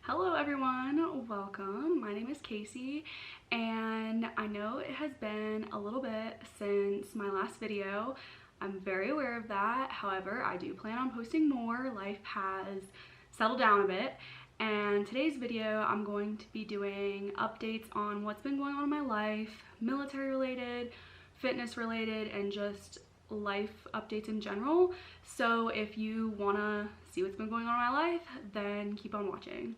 Hello everyone, welcome. My name is Casey and I know it has been a little bit since my last video. I'm very aware of that. However, I do plan on posting more. Life has settled down a bit, and today's video I'm going to be doing updates on what's been going on in my life, military related, fitness related, and just life updates in general. So if you want to see what's been going on in my life, then keep on watching.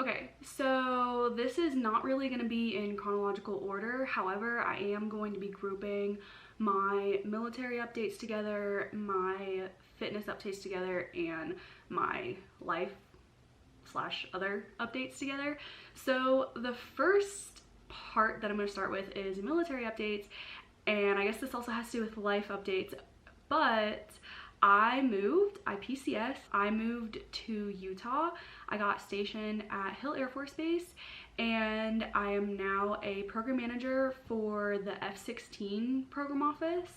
Okay, so this is not really going to be in chronological order. However, I am going to be grouping my military updates together, my fitness updates together, and my life / other updates together. So the first part that I'm going to start with is military updates, and I guess this also has to do with life updates, but I PCS, I moved to Utah. I got stationed at Hill Air Force Base, and I am now a program manager for the F-16 program office,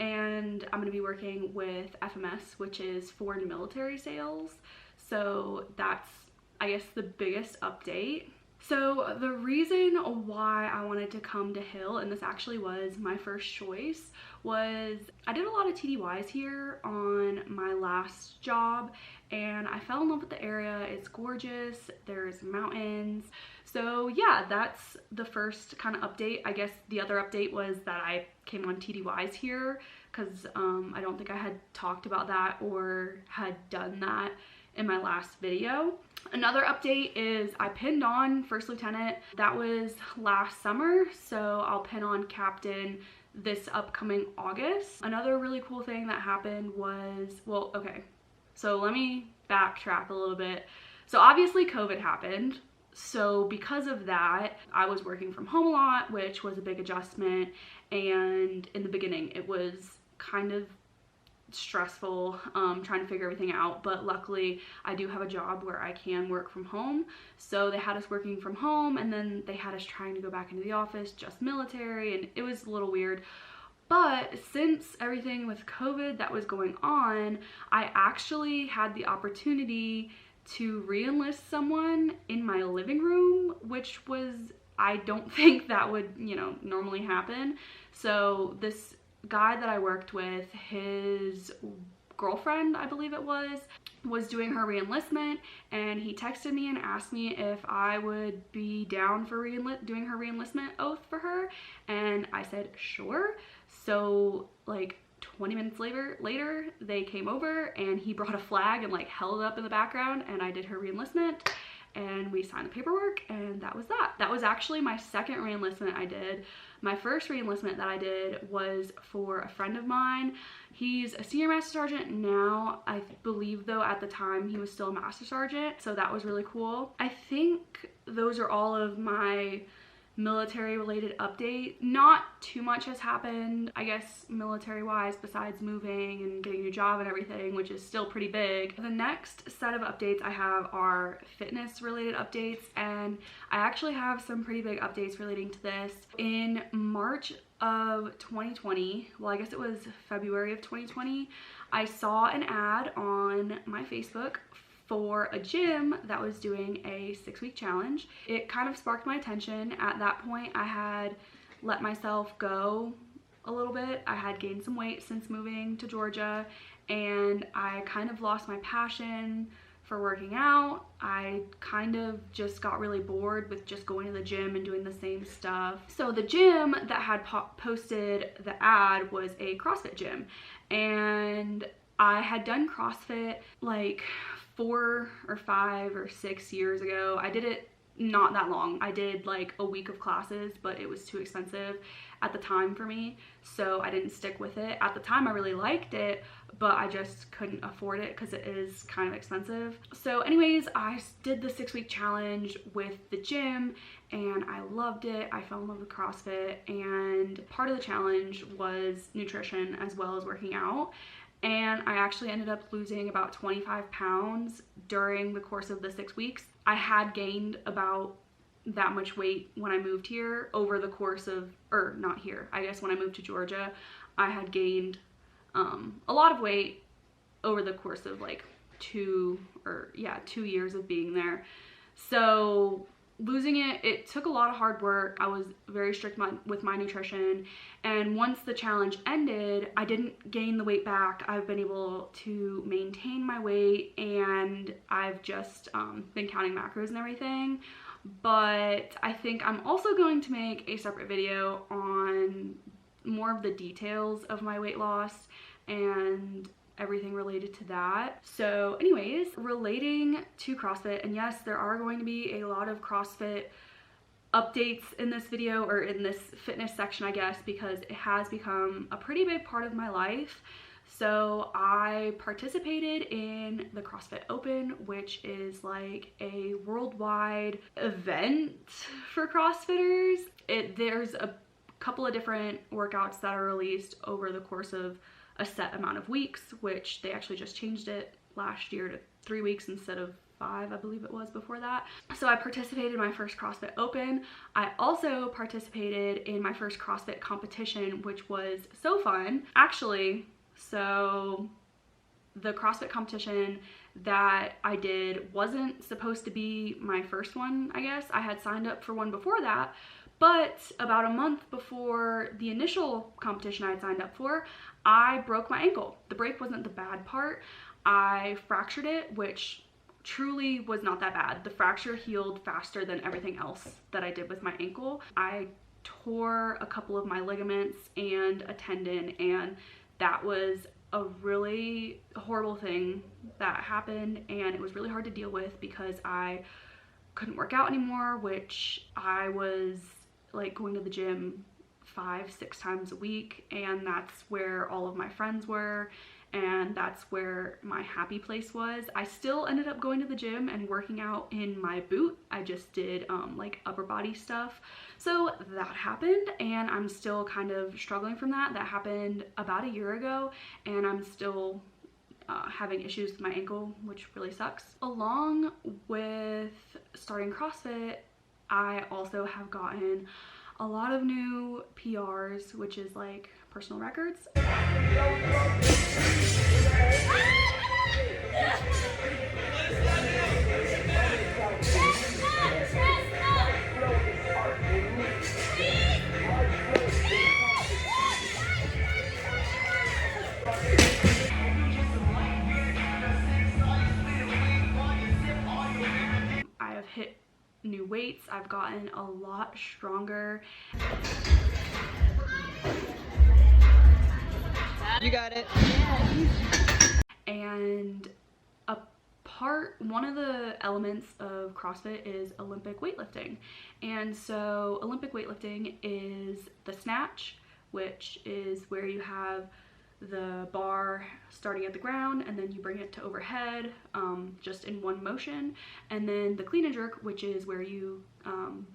and I'm going to be working with FMS, which is foreign military sales. So that's, I guess, the biggest update. So the reason why I wanted to come to Hill, and this actually was my first choice, was I did a lot of TDYs here on my last job and I fell in love with the area. It's gorgeous, there's mountains. So yeah, that's the first kind of update. I guess the other update was that I came on TDYs here because I don't think I had talked about that or had done that in my last video. Another update is I pinned on First Lieutenant. That was last summer, so I'll pin on Captain this upcoming August. Another really cool thing that happened was, well, okay, so let me backtrack a little bit. So obviously COVID happened. So because of that, I was working from home a lot, which was a big adjustment. And in the beginning, it was kind of stressful trying to figure everything out, but luckily I do have a job where I can work from home. So they had us working from home, and then they had us trying to go back into the office, just military, and it was a little weird. But since everything with COVID that was going on, I actually had the opportunity to re-enlist someone in my living room, which was, I don't think that would, normally happen. So this guy that I worked with, his girlfriend, I believe it was doing her re-enlistment, and he texted me and asked me if I would be down for doing her re-enlistment oath for her, and I said sure. So like 20 minutes later they came over and he brought a flag and like held it up in the background, and I did her re-enlistment and we signed the paperwork, and that was that. That was actually my second re-enlistment I did. My first re-enlistment that I did was for a friend of mine. He's a senior master sergeant now. I believe though at the time he was still a master sergeant, so that was really cool. I think those are all of my military related update. Not too much has happened, I guess, military wise, besides moving and getting a new job and everything, which is still pretty big. The next set of updates I have are fitness related updates, and I actually have some pretty big updates relating to this. In March of 2020, well, I guess it was February of 2020, I saw an ad on my Facebook for a gym that was doing a 6-week challenge. It kind of sparked my attention. At that point, I had let myself go a little bit. I had gained some weight since moving to Georgia, and I kind of lost my passion for working out. I kind of just got really bored with just going to the gym and doing the same stuff. So the gym that had posted the ad was a CrossFit gym, and I had done CrossFit like 4 or 5 or 6 years ago. I did it not that long. I did like a week of classes, but it was too expensive at the time for me, so I didn't stick with it. At the time I really liked it, but I just couldn't afford it because it is kind of expensive. So anyways, I did the 6-week challenge with the gym and I loved it. I fell in love with CrossFit, and part of the challenge was nutrition as well as working out. And I actually ended up losing about 25 pounds during the course of the 6 weeks. I had gained about that much weight when I moved here over the course of, or not here, I guess when I moved to Georgia, I had gained a lot of weight over the course of like 2 years of being there. So losing it took a lot of hard work. I was very strict with my nutrition, and once the challenge ended, I didn't gain the weight back. I've been able to maintain my weight, and I've just been counting macros and everything. But I think I'm also going to make a separate video on more of the details of my weight loss and everything related to that. So anyways, relating to CrossFit, and yes, there are going to be a lot of CrossFit updates in this video, or in this fitness section, I guess, because it has become a pretty big part of my life. So I participated in the CrossFit Open, which is like a worldwide event for CrossFitters. There's a couple of different workouts that are released over the course of a set amount of weeks, which they actually just changed it last year to 3 weeks instead of 5, I believe it was before that. So I participated in my first CrossFit Open. I also participated in my first CrossFit competition, which was so fun. Actually, so the CrossFit competition that I did wasn't supposed to be my first one, I guess. I had signed up for one before that, but about a month before the initial competition I had signed up for, I broke my ankle. The break wasn't the bad part. I fractured it, which truly was not that bad. The fracture healed faster than everything else that I did with my ankle. I tore a couple of my ligaments and a tendon, and that was a really horrible thing that happened, and it was really hard to deal with because I couldn't work out anymore, which I was like going to the gym 5-6 times a week, and that's where all of my friends were, and that's where my happy place was. I still ended up going to the gym and working out in my boot. I just did like upper body stuff. So that happened, and I'm still kind of struggling from that. That happened about a year ago, and I'm still having issues with my ankle, which really sucks. Along with starting CrossFit, I also have gotten a lot of new PRs, which is like personal records. I have hit new weights. I've gotten a lot stronger. You got it. And one of the elements of CrossFit is Olympic weightlifting. And so Olympic weightlifting is the snatch, which is where you have the bar starting at the ground and then you bring it to overhead just in one motion, and then the clean and jerk, which is where you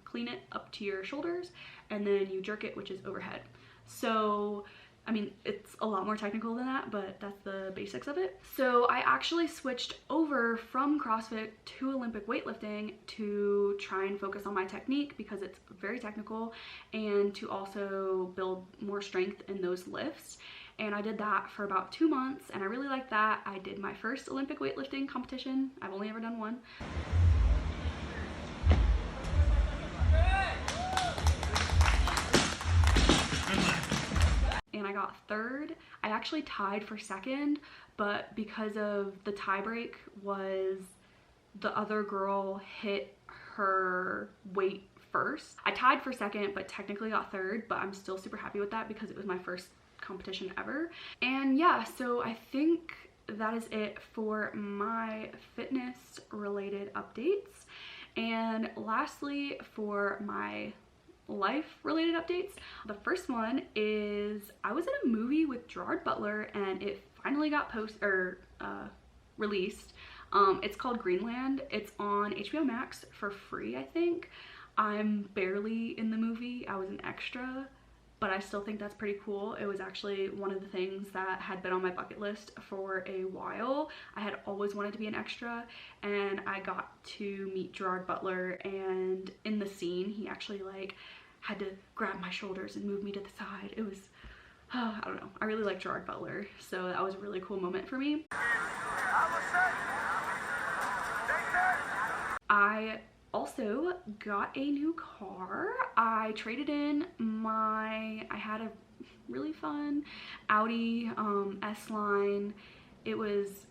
clean it up to your shoulders and then you jerk it, which is overhead. So I mean, it's a lot more technical than that, but that's the basics of it. So I actually switched over from CrossFit to Olympic weightlifting to try and focus on my technique because it's very technical, and to also build more strength in those lifts. And I did that for about 2 months, and I really liked that. I did my first Olympic weightlifting competition. I've only ever done one. And I got third. I actually tied for second, but because of the tie break was the other girl hit her weight first. I tied for second, but technically got third, but I'm still super happy with that because it was my first competition ever. And yeah, so I think that is it for my fitness related updates. And lastly, for my life related updates, the first one is I was in a movie with Gerard Butler and it finally got released. It's called Greenland. It's on HBO Max for free, I think. I'm barely in the movie. I was an extra, but I still think that's pretty cool. It was actually one of the things that had been on my bucket list for a while. I had always wanted to be an extra, and I got to meet Gerard Butler, and in the scene he actually like had to grab my shoulders and move me to the side. It was, I don't know, I really like Gerard Butler, so that was a really cool moment for me. I also got a new car. I traded in I had a really fun Audi S-Line. It was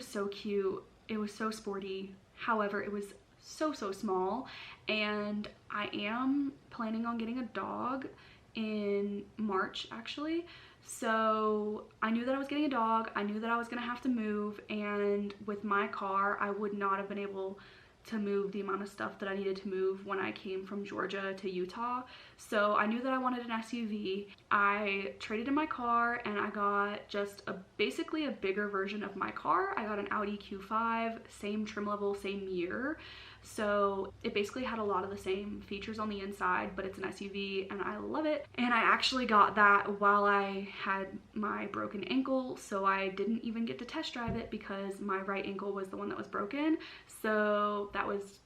so cute. It was so sporty. However, it was so small, and I am planning on getting a dog in March actually. So I knew that I was getting a dog. I knew that I was gonna have to move, and with my car I would not have been able to move the amount of stuff that I needed to move when I came from Georgia to Utah. So I knew that I wanted an SUV. I traded in my car and I got just basically a bigger version of my car. I got an Audi Q5, same trim level, same year. So it basically had a lot of the same features on the inside, but it's an SUV and I love it. And I actually got that while I had my broken ankle, so I didn't even get to test drive it because my right ankle was the one that was broken. So that was,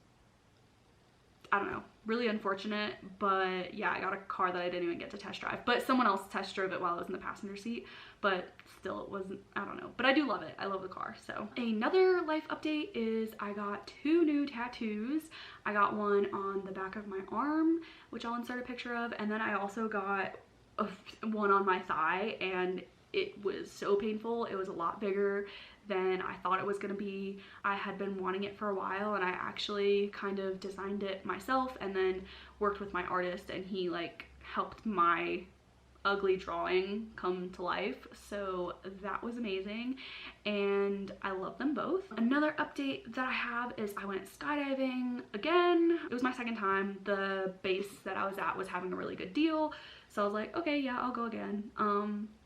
I don't know, really unfortunate. But yeah, I got a car that I didn't even get to test drive, but someone else test drove it while I was in the passenger seat. But still, it wasn't, I don't know, but I do love it. I love the car. So another life update is I got 2 new tattoos. I got one on the back of my arm, which I'll insert a picture of, and then I also got one on my thigh, and it was so painful. It was a lot bigger than I thought it was gonna be. I had been wanting it for a while, and I actually kind of designed it myself and then worked with my artist, and he like helped my ugly drawing come to life. So that was amazing, and I love them both. Another update that I have is I went skydiving again. It was my second time. The base that I was at was having a really good deal, so I was like, okay, yeah, I'll go again.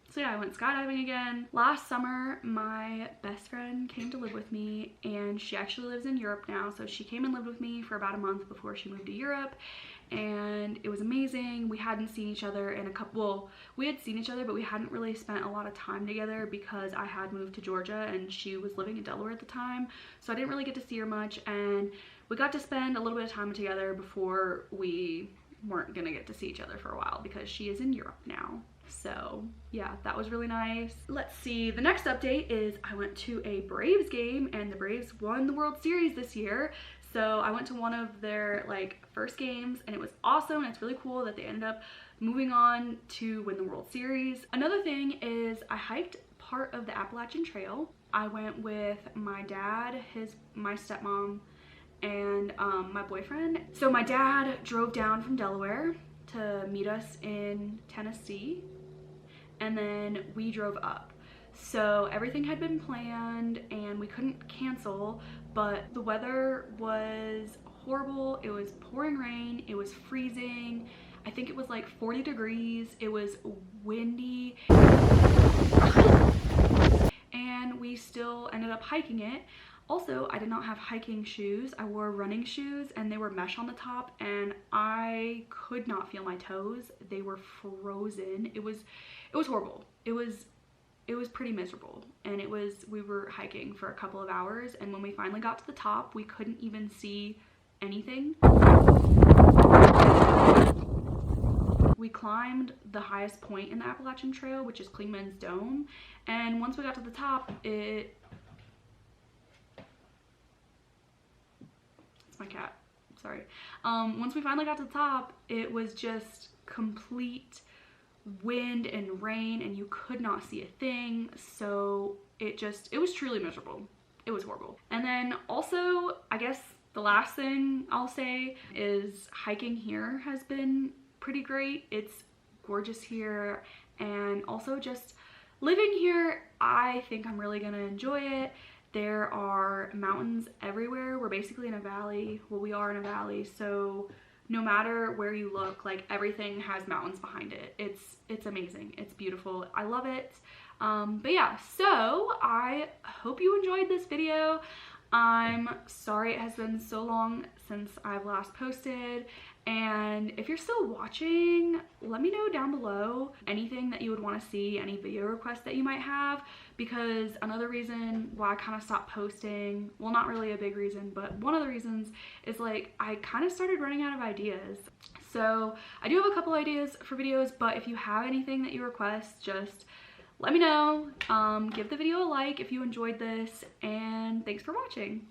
So yeah, I went skydiving again. Last summer, my best friend came to live with me, and she actually lives in Europe now. So she came and lived with me for about a month before she moved to Europe, and it was amazing. We hadn't seen each other in a couple, well, we had seen each other, but we hadn't really spent a lot of time together because I had moved to Georgia and she was living in Delaware at the time. So I didn't really get to see her much, and we got to spend a little bit of time together before we weren't gonna get to see each other for a while because she is in Europe now. So yeah, that was really nice. Let's see, the next update is I went to a Braves game, and the Braves won the World Series this year. So I went to one of their like first games, and it was awesome, and it's really cool that they ended up moving on to win the World Series. Another thing is I hiked part of the Appalachian Trail. I went with my dad, my stepmom, and my boyfriend. So my dad drove down from Delaware to meet us in Tennessee, and then we drove up. So everything had been planned and we couldn't cancel, but the weather was horrible. It was pouring rain, it was freezing. I think it was like 40 degrees. It was windy. And we still ended up hiking it. Also, I did not have hiking shoes. I wore running shoes, and they were mesh on the top, and I could not feel my toes. They were frozen. It was horrible. It was pretty miserable, and we were hiking for a couple of hours, and when we finally got to the top, we couldn't even see anything. We climbed the highest point in the Appalachian Trail, which is Clingman's Dome, and once we got to the top, it's my cat, sorry. Once we finally got to the top, it was just complete wind and rain, and you could not see a thing. So it was truly miserable. It was horrible. And then also, I guess the last thing I'll say is hiking here has been pretty great. It's gorgeous here, and also just living here, I think I'm really gonna enjoy it. There are mountains everywhere. We're basically in a valley. Well, we are in a valley, so no matter where you look, like everything has mountains behind it. It's amazing. It's beautiful. I love it. But yeah, so I hope you enjoyed this video. I'm sorry it has been so long since I've last posted, and if you're still watching, let me know down below anything that you would want to see, any video requests that you might have, because another reason why I kind of stopped posting, well, not really a big reason, but one of the reasons is like I kind of started running out of ideas. So I do have a couple ideas for videos, but if you have anything that you request, just let me know. Give the video a like if you enjoyed this, and thanks for watching.